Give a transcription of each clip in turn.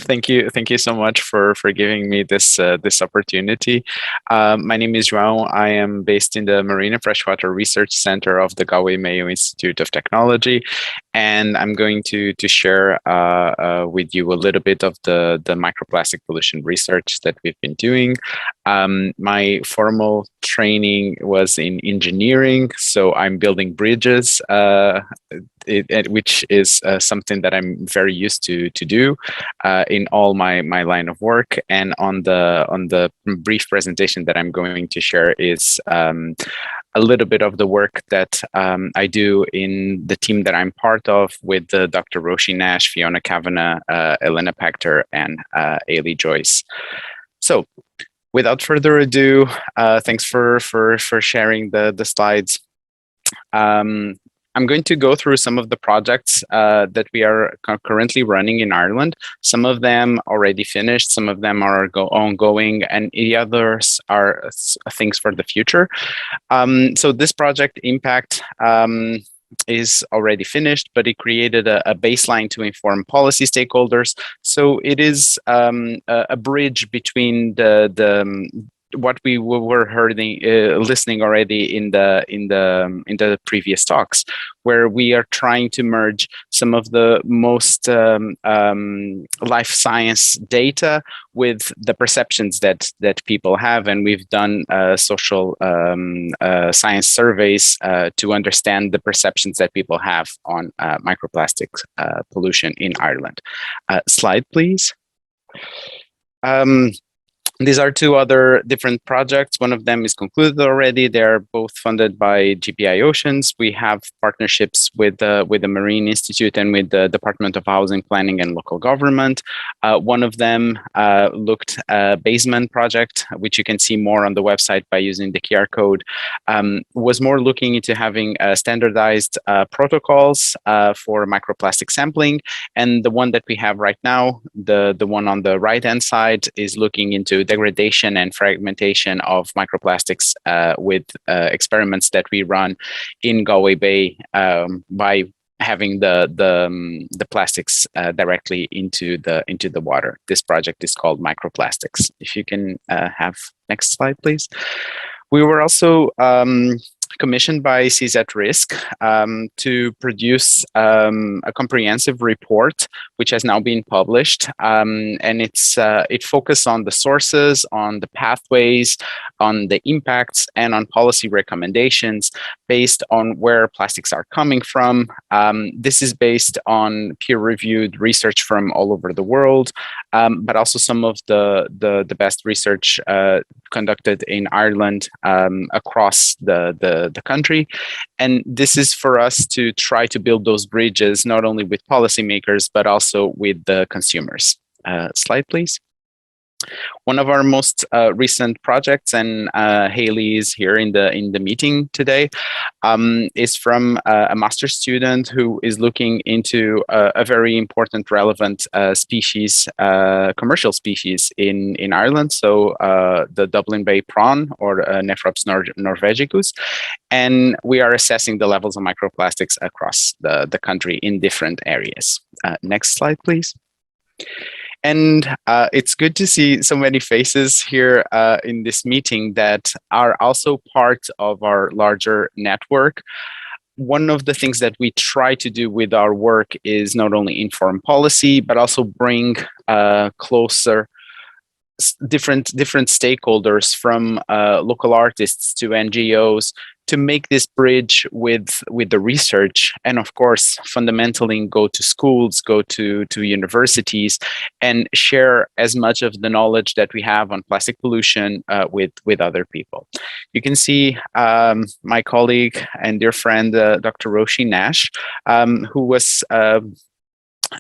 Thank you so much for giving me this opportunity. My name is João. I am based in the Marine and Freshwater Research Centre of the Galway Mayo Institute of Technology, and I'm going to share with you a little bit of the microplastic pollution research that we've been doing. My formal training was in engineering, so I'm building bridges, which is something that I'm very used to do in all my line of work. And on the brief presentation that I'm going to share is a little bit of the work that I do in the team that I'm part of with Dr. Roshi Nash, Fiona Kavanagh, Elena Pachter, and Ailey Joyce. So without further ado, thanks for sharing the slides. I'm going to go through some of the projects that we are currently running in Ireland. Some of them already finished, some of them are ongoing, and the others are things for the future. So this project IMP.act is already finished, but it created a baseline to inform policy stakeholders. So it is a bridge between what we were listening already in the previous talks, where we are trying to merge some of the most life science data with the perceptions that people have, and we've done social science surveys to understand the perceptions that people have on microplastics pollution in Ireland. Slide, please. These are two other different projects. One of them is concluded already. They're both funded by GPI Oceans. We have partnerships with the Marine Institute and with the Department of Housing, Planning and Local Government. One of them looked Basement project, which you can see more on the website by using the QR code, was more looking into having standardized protocols for microplastic sampling. And the one that we have right now, the one on the right-hand side, is looking into degradation and fragmentation of microplastics with experiments that we run in Galway Bay by having the plastics directly into the water. This project is called Microplastics. If you can have next slide, please. We were also commissioned by CZ Risk to produce a comprehensive report, which has now been published, and it focuses on the sources, on the pathways, on the impacts, and on policy recommendations based on where plastics are coming from. This is based on peer-reviewed research from all over the world, but also some of the best research conducted in Ireland across the country. And this is for us to try to build those bridges, not only with policymakers, but also with the consumers. Slide, please. One of our most recent projects, and Haley is here in the meeting today, is from a master's student who is looking into a very important, relevant species, commercial species in Ireland. So the Dublin Bay prawn, or Nephrops norvegicus, and we are assessing the levels of microplastics across the country in different areas. Next slide, please. And it's good to see so many faces here in this meeting that are also part of our larger network. One of the things that we try to do with our work is not only inform policy, but also bring closer different stakeholders, from local artists to NGOs, to make this bridge with the research, and of course fundamentally go to schools, go to universities, and share as much of the knowledge that we have on plastic pollution with other people. You can see my colleague and dear friend Dr. Roshi Nash, who was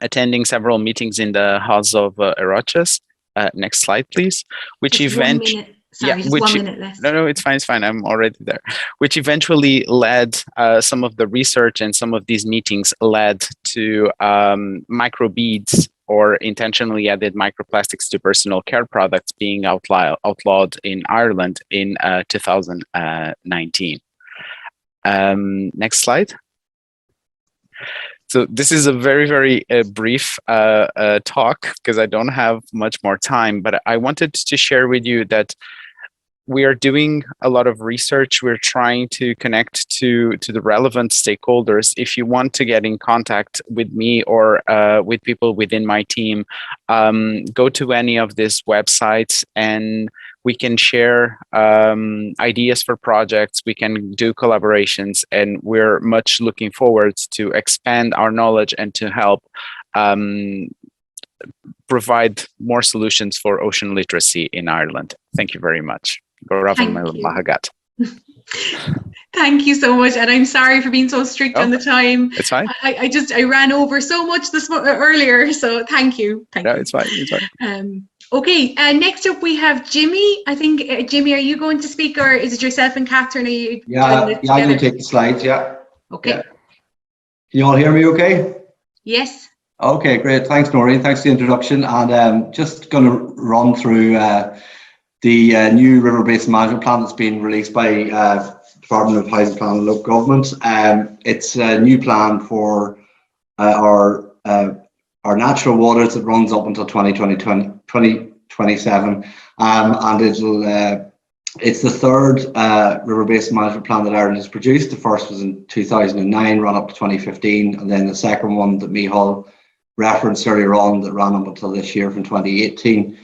attending several meetings in the House of Erochas. Next slide, please. Which event? Sorry, just 1 minute left. No, it's fine. I'm already there. Which eventually led some of the research, and some of these meetings led to microbeads, or intentionally added microplastics to personal care products, being outlawed in Ireland in 2019. Next slide. So this is a very, very brief talk because I don't have much more time, but I wanted to share with you that we are doing a lot of research. We're trying to connect to the relevant stakeholders. If you want to get in contact with me or with people within my team, go to any of these websites and we can share ideas for projects. We can do collaborations, and we're much looking forward to expand our knowledge and to help provide more solutions for ocean literacy in Ireland. Thank you very much. Thank you so much, and I'm sorry for being so strict on the time. It's fine. I ran over so much earlier, so thank you. No, it's fine. It's fine. Okay, next up we have Jimmy. I think Jimmy, are you going to speak, or is it yourself and Catherine? Are you I'm going to take the slides. Yeah. Okay. Yeah. Can you all hear me? Okay. Yes. Okay, great. Thanks, Noreen. Thanks for the introduction. And just going to run through the new River Basin Management Plan that's been released by Department of Housing, Plan and Local Government. It's a new plan for our natural waters that runs up until 2027, and it's the third River Basin Management Plan that Ireland has produced. The first was in 2009, ran up to 2015, and then the second one that Micheál referenced earlier on that ran up until this year from 2018.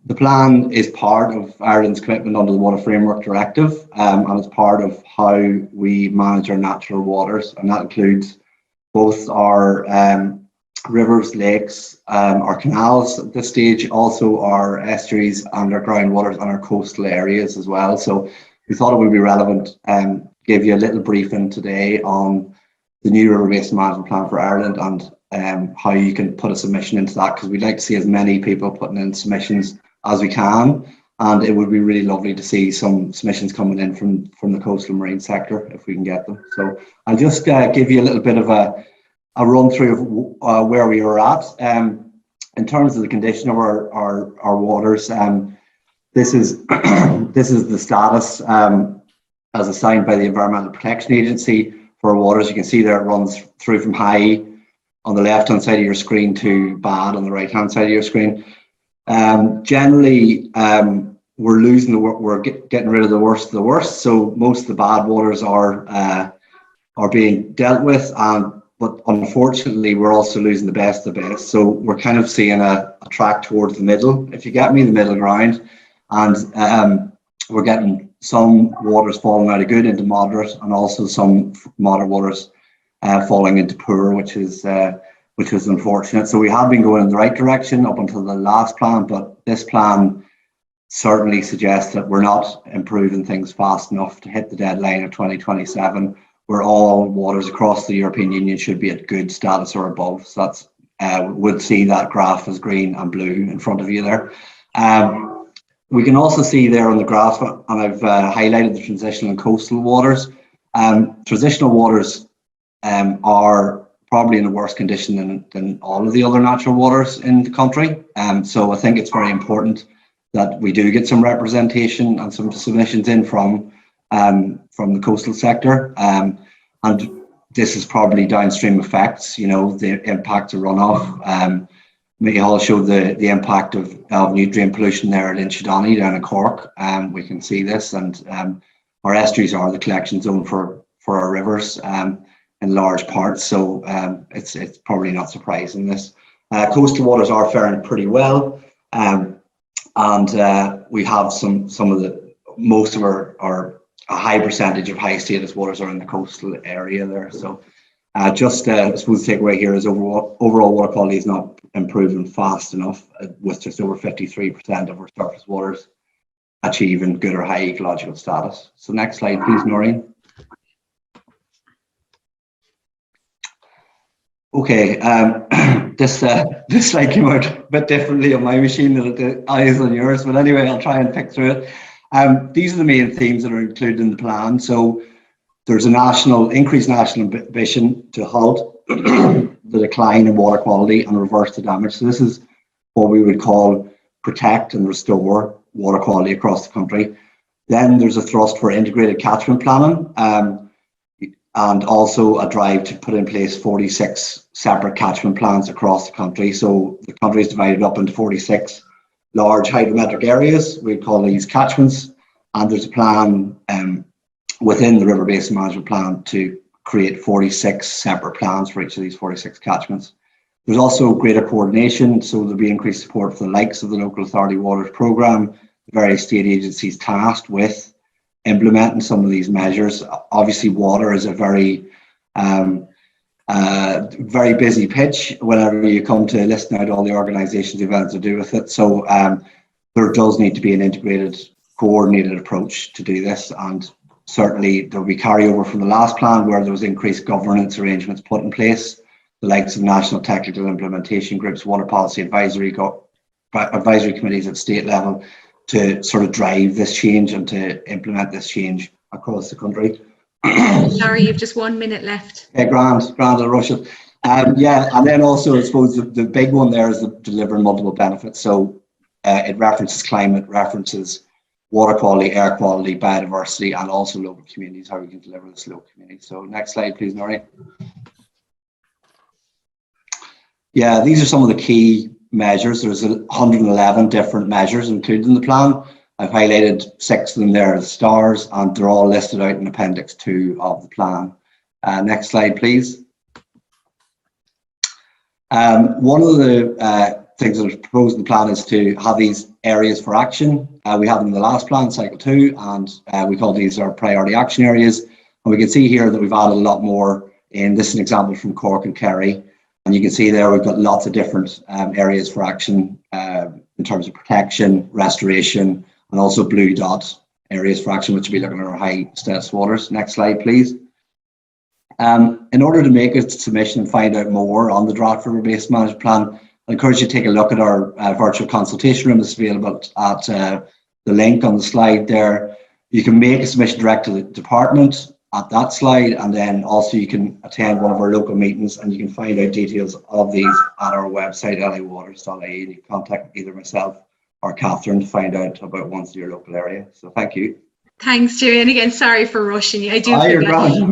The plan is part of Ireland's commitment under the Water Framework Directive, and it's part of how we manage our natural waters, and that includes both our rivers, lakes, our canals at this stage, also our estuaries and our groundwaters and our coastal areas as well. So we thought it would be relevant and give you a little briefing today on the new River Basin Management Plan for Ireland and how you can put a submission into that, because we'd like to see as many people putting in submissions as we can, and it would be really lovely to see some submissions coming in from the coastal marine sector if we can get them. So I'll just give you a little bit of a run through of where we are at in terms of the condition of our waters. This is the status as assigned by the Environmental Protection Agency for our waters. You can see there it runs through from high on the left hand side of your screen to bad on the right hand side of your screen. Generally, we're getting rid of the worst of the worst. So most of the bad waters are being dealt with, but unfortunately, we're also losing the best of the best. So we're kind of seeing a track towards the middle, if you get me, the middle ground. And we're getting some waters falling out of good into moderate, and also some moderate waters falling into poor, which is unfortunate. So we have been going in the right direction up until the last plan, but this plan certainly suggests that we're not improving things fast enough to hit the deadline of 2027, where all waters across the European Union should be at good status or above. So that's would see that graph as green and blue in front of you there. We can also see there on the graph, and I've highlighted the transitional and coastal waters. Transitional waters are probably in a worse condition than all of the other natural waters in the country. So I think it's very important that we do get some representation and some submissions in from the coastal sector. And this is probably downstream effects, the impact of runoff. Micheál showed the impact of nutrient pollution there at Inchydoney down in Cork. We can see this, and our estuaries are the collection zone for our rivers in large parts, so it's probably not surprising this. Coastal waters are faring pretty well, and we have most of our a high percentage of high status waters are in the coastal area there. So I suppose the takeaway here is overall water quality is not improving fast enough, with just over 53% of our surface waters achieving good or high ecological status. So next slide, please, Noreen. Okay, this slide came out a bit differently on my machine than it is on yours, but anyway, I'll try and pick through it. These are the main themes that are included in the plan. So there's increased national ambition to halt the decline in water quality and reverse the damage. So this is what we would call protect and restore water quality across the country. Then there's a thrust for integrated catchment planning. and also a drive to put in place 46 separate catchment plans across the country. So the country is divided up into 46 large hydrometric areas. We call these catchments, and there's a plan within the River Basin Management Plan to create 46 separate plans for each of these 46 catchments. There's also greater coordination, so there'll be increased support for the likes of the Local Authority Waters Programme, the various state agencies tasked with implementing some of these measures. Obviously, water is a very busy pitch whenever you come to listing out all the organisations, events to do with it. So there does need to be an integrated, coordinated approach to do this, and certainly there'll be carryover from the last plan where there was increased governance arrangements put in place, the likes of national technical implementation groups, water policy advisory committees at state level, to sort of drive this change and to implement this change across the country. Sorry, you've just 1 minute left. Yeah, grand, I'll rush it. Yeah, and then also I suppose the big one there is delivering multiple benefits. So it references climate, references water quality, air quality, biodiversity, and also local communities, how we can deliver this local community. So next slide, please, Nori. Yeah, these are some of the key measures. There's 111 different measures included in the plan. I've highlighted 6 of them there as stars, and they're all listed out in Appendix 2 of the plan. Next slide, please. One of the things that is proposed in the plan is to have these areas for action. We have them in the last plan, Cycle 2, and we call these our priority action areas. And we can see here that we've added a lot more in. This is an example from Cork and Kerry. And you can see there we've got lots of different areas for action in terms of protection, restoration, and also blue dot areas for action, which will be looking at our high status waters. Next slide, please. In order to make a submission and find out more on the Draft River Basin Management Plan, I encourage you to take a look at our virtual consultation room that's available at the link on the slide there. You can make a submission direct to the department at that slide, and then also you can attend one of our local meetings, and you can find out details of these at our website, lawaters.ie, and you can contact either myself or Catherine to find out about ones in your local area. So thank you. Thanks, Jerry. And again, sorry for rushing you. I do You're forget. grand.